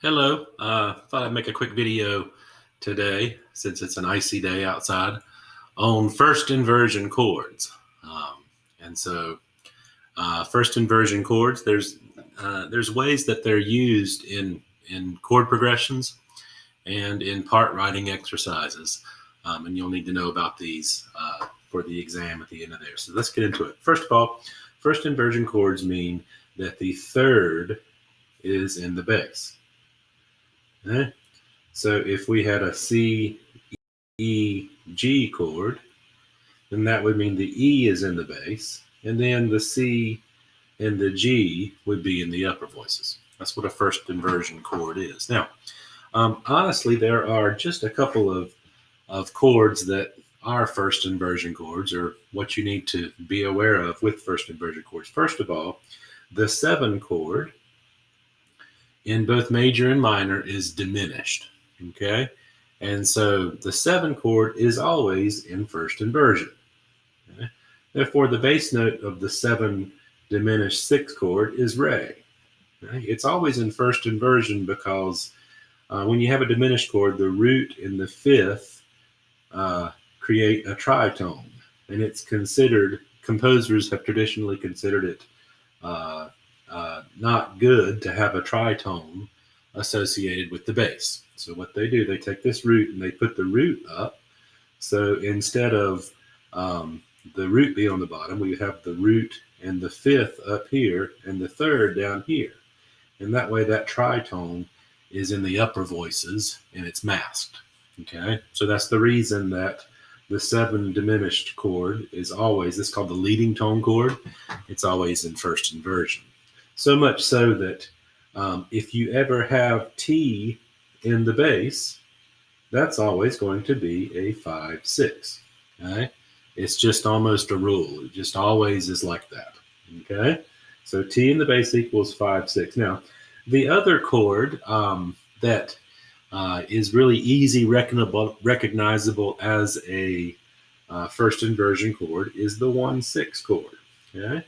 Hello. Thought I'd make a quick video today, since it's an icy day outside, on first inversion chords. And so, first inversion chords, there's ways that they're used in chord progressions and in part writing exercises. And you'll need to know about these for the exam at the end of there. So let's get into it. First of all, first inversion chords mean that the third is in the bass. Okay? So if we had a C, E, G chord, then that would mean the E is in the bass, and then the C and the G would be in the upper voices. That's what a first inversion chord is. Now, honestly, there are just a couple of chords that are first inversion chords, or what you need to be aware of with first inversion chords. First of all, the 7 chord in both major and minor is diminished. Okay, and so the 7 chord is always in first inversion. Okay? Therefore, the bass note of the 7 diminished 6 chord is re. Okay? It's always in first inversion because when you have a diminished chord, the root and the fifth create a tritone, and it's considered, composers have traditionally considered it not good to have a tritone associated with the bass. So what they do, they take this root and they put the root up. So instead of the root being on the bottom, we have the root and the fifth up here and the third down here. And that way that tritone is in the upper voices and it's masked. Okay, so that's the reason that the 7 diminished chord is always, this is called the leading tone chord. It's always in first inversion. So much so that if you ever have T in the bass, that's always going to be a 5/6. Okay, it's just almost a rule. It just always is like that. Okay, so T in the bass equals 5/6. Now, the other chord that is really easy recognizable as a first inversion chord is the 1/6 chord. Okay.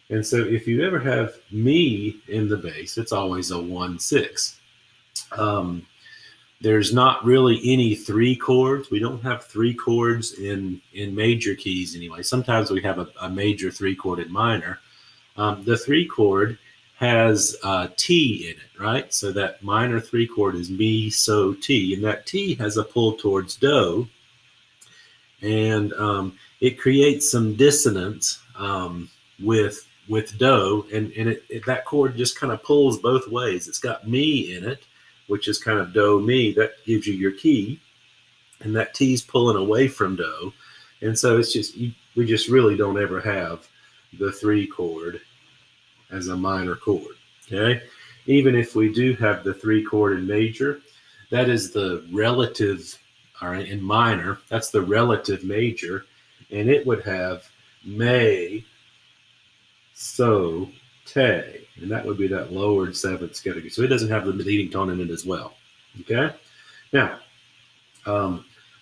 And so if you ever have me in the bass, it's always a 1/6. There's not really any 3 chords. We don't have 3 chords in major keys anyway. Sometimes we have a major 3 chord in minor. The 3 chord has T in it, right? So that minor 3 chord is mi, so, T, and that T has a pull towards do, and it creates some dissonance with do, and that chord just kind of pulls both ways. It's got mi in it, which is kind of do mi. That gives you your key, and that T's pulling away from do, and so it's just we just really don't ever have the 3 chord as a minor chord. Okay, even if we do have the 3 chord in major, that is the relative. All right, in minor, that's the relative major, and it would have me, so, te, and that would be that lowered 7th category. So it doesn't have the leading tone in it as well. Okay, now,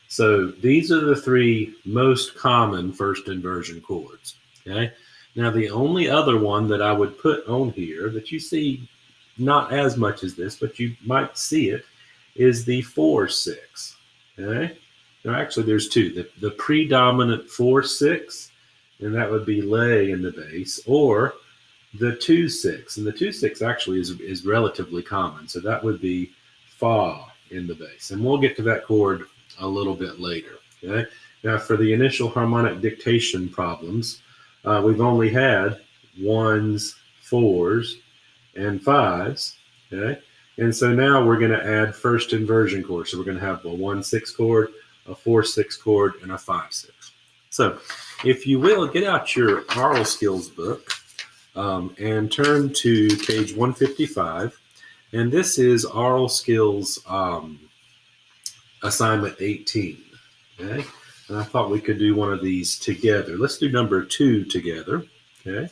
so these are the 3 most common first inversion chords. Okay, now the only other one that I would put on here that you see not as much as this, but you might see it, is the 4/6. Okay, now actually there's 2. The predominant 4/6, and that would be lay in the bass, or the 2/6, and the 2/6 actually is relatively common. So that would be fa in the bass, and we'll get to that chord a little bit later. Okay, now for the initial harmonic dictation problems, we've only had 1s, 4s, and 5s. Okay, and so now we're going to add first inversion chords. So we're going to have a 1/6 chord, a 4/6 chord, and a 5/6. So if you will, get out your aural skills book and turn to page 155. And this is aural skills assignment 18. Okay, and I thought we could do one of these together. Let's do number 2 together. Okay,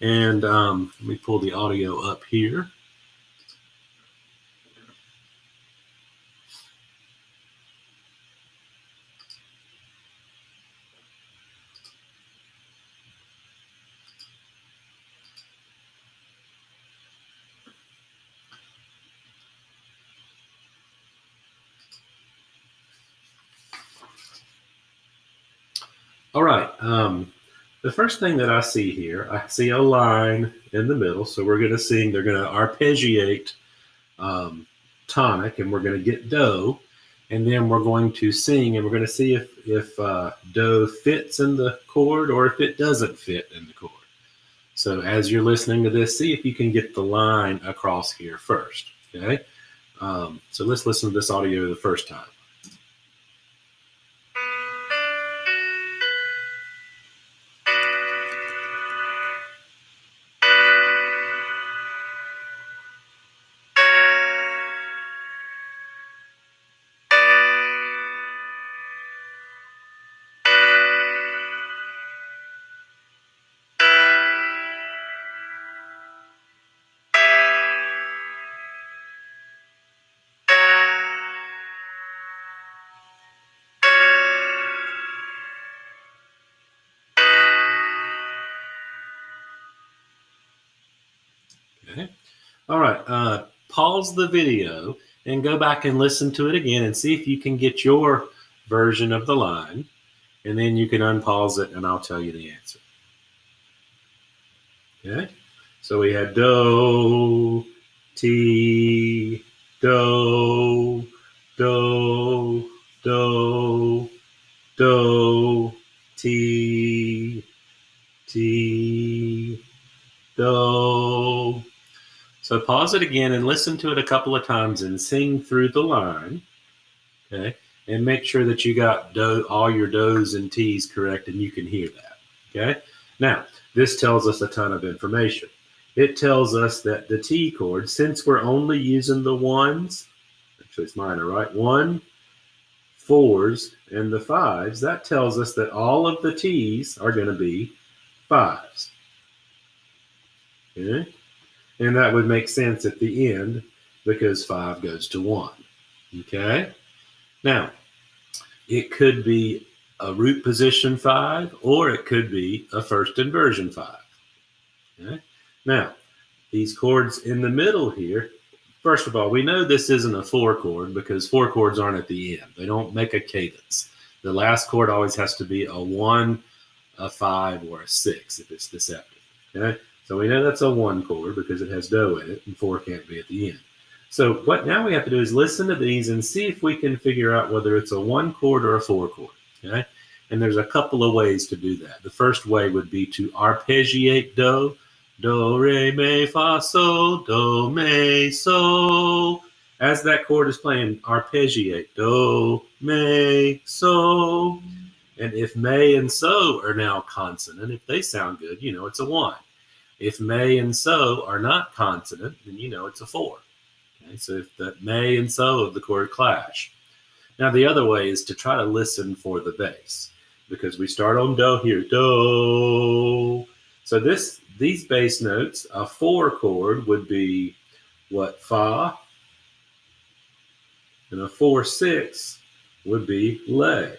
and let me pull the audio up here. All right. The first thing that I see here, I see a line in the middle. So we're going to sing, they're going to arpeggiate tonic, and we're going to get do. And then we're going to sing, and we're going to see if do fits in the chord or if it doesn't fit in the chord. So as you're listening to this, see if you can get the line across here first. Okay. So let's listen to this audio the first time. Okay. All right. Pause the video and go back and listen to it again and see if you can get your version of the line. And then you can unpause it and I'll tell you the answer. Okay. So we had do, ti, do, do, do, do, ti, ti, do. So pause it again and listen to it a couple of times and sing through the line. Okay. And make sure that you got do, all your do's and t's correct and you can hear that. Okay. Now, this tells us a ton of information. It tells us that the T chord, since we're only using the ones, actually it's minor, right? 1, 4s, and the 5s, that tells us that all of the T's are going to be 5s. Okay? And that would make sense at the end because 5 goes to 1. Okay? Now, it could be a root position 5, or it could be a first inversion 5. Okay? Now, these chords in the middle here, first of all, we know this isn't a 4 chord because 4 chords aren't at the end. They don't make a cadence. The last chord always has to be a 1, a 5, or a 6 if it's deceptive. Okay? So we know that's a 1 chord because it has do in it, and 4 can't be at the end. So what now we have to do is listen to these and see if we can figure out whether it's a 1 chord or a 4 chord. Okay? And there's a couple of ways to do that. The first way would be to arpeggiate do. Do, re, mi, fa, sol, do, mi, sol. As that chord is playing, arpeggiate. Do, mi, sol. And if mi and so are now consonant, if they sound good, you know it's a 1. If mi and so are not consonant, then you know it's a 4. Okay, so if the mi and so of the chord clash. Now the other way is to try to listen for the bass, because we start on do here, do. So these bass notes, a 4 chord would be what, fa, and a 4/6 would be lay.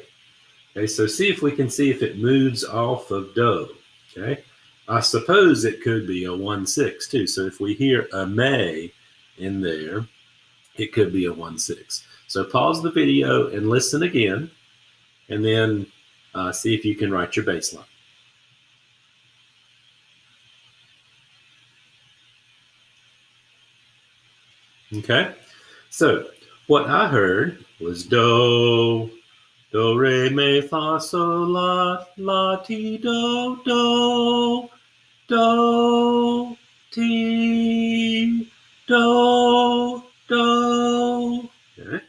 Okay, so see if we can see if it moves off of do. Okay, I suppose it could be a 1/6 too. So if we hear a may in there, it could be a 1/6. So pause the video and listen again, and then see if you can write your bass line. Okay, so what I heard was do, do, re, mi, fa, sol, la, ti, do, do, do, ti, do, do. Okay,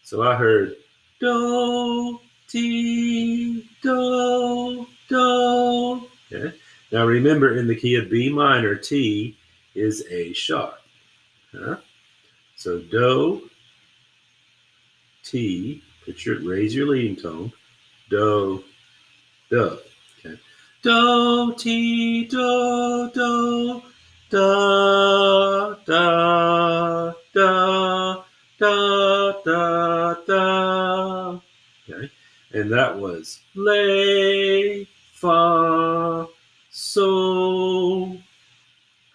so I heard do, ti, do, do. Okay, now remember in the key of B minor, T is A sharp. Huh? So do, T, raise your leading tone, do, do. Okay. Do, T, do, do, da, da, da, da, da, da. Okay. And that was lay, fa, sol.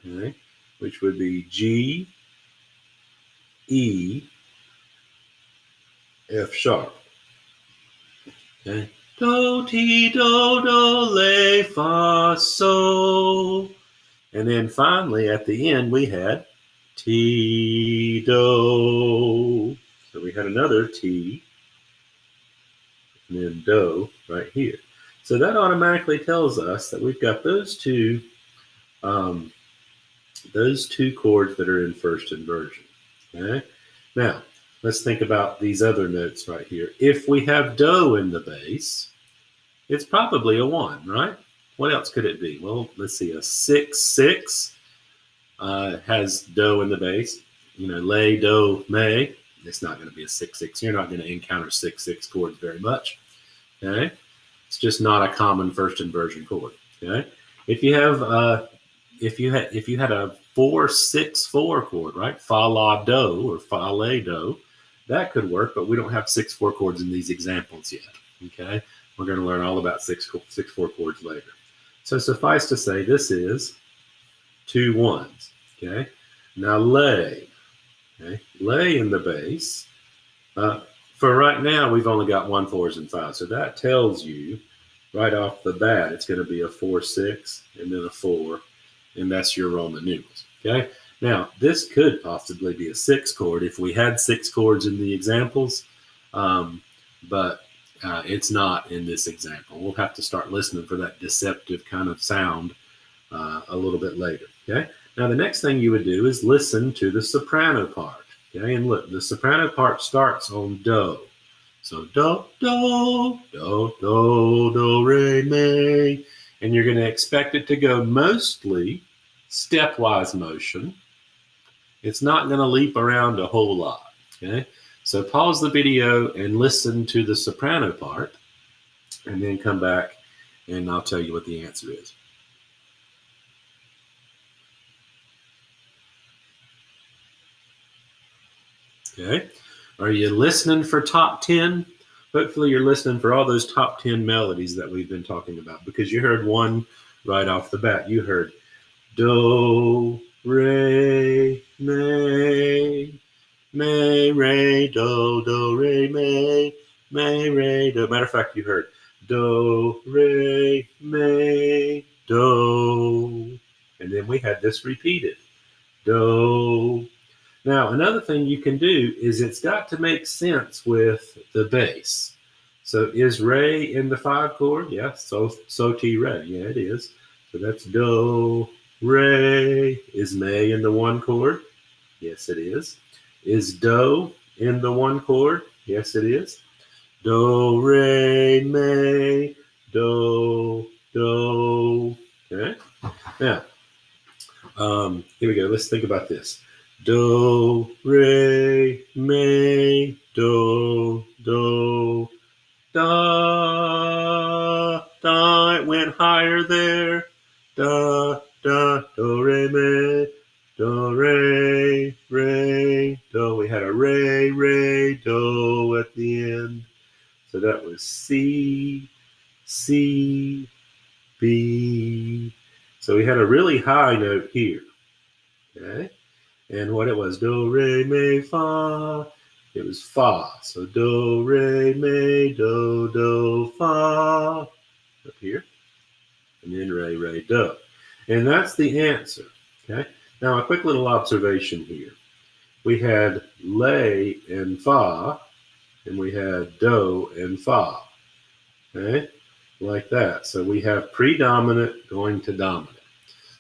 Okay. Which would be G, E, F sharp. Okay. do, ti, do, do, re, fa, sol. And then finally at the end we had ti, do. So we had another ti and then do right here. So that automatically tells us that we've got those two chords that are in first inversion. Okay. Now let's think about these other notes right here. If we have do in the bass, it's probably a 1, right? What else could it be? Well, let's see. A 6/6 has do in the bass. You know, lay, do, may. It's not going to be a 6/6. You're not going to encounter 6/6 chords very much. Okay, it's just not a common first inversion chord. Okay, if you have if you had a 4/6/4 chord, right? Fa la do or fa la do, that could work, but we don't have 6/4 chords in these examples yet. Okay, we're going to learn all about 6/4 chords later. So suffice to say, this is 2 1s. Okay, now lay. Okay, lay in the bass. For right now, we've only got 1 4s and 5s, so that tells you right off the bat it's going to be a 4/6 and then a 4, and that's your Roman numerals. Okay, now this could possibly be a 6 chord if we had 6 chords in the examples, but it's not in this example. We'll have to start listening for that deceptive kind of sound a little bit later. Okay, now the next thing you would do is listen to the soprano part. Okay, and look, the soprano part starts on do. So do, do, do, do, do, re, mi. And you're going to expect it to go mostly stepwise motion. It's not going to leap around a whole lot. Okay, so pause the video and listen to the soprano part, and then come back and I'll tell you what the answer is. Okay, are you listening for top 10? Hopefully you're listening for all those top 10 melodies that we've been talking about, because you heard one right off the bat. You heard do, re, mi, re, do, re, mi, re, do. Matter of fact, you heard do, re, mi, do. And then we had this repeated. Do. Now, another thing you can do is it's got to make sense with the bass. So is re in the 5 chord? Yeah, so ti, re. Yeah, it is. So that's do, re. Is mi in the 1 chord? Yes, it is. Is do in the 1 chord? Yes, it is. Do, re, mi, do, do. Okay. Now, here we go. Let's think about this. Do, re, mi, do, do, da, da. It went higher there. Da, da, do, re, mi, do, re, re, do. We had a re, re, do at the end. So that was C, C, B. So we had a really high note here. Okay. And what it was, do, re, mi, fa. It was fa. So do, re, mi, do, fa. Up here. And then re, re, do. And that's the answer. Okay. Now a quick little observation here. We had lay and fa, and we had do and fa. Okay. Like that. So we have predominant going to dominant.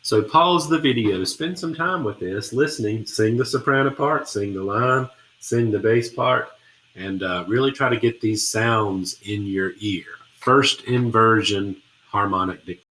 So pause the video, spend some time with this, listening, sing the soprano part, sing the line, sing the bass part, and really try to get these sounds in your ear. First inversion harmonic dictation.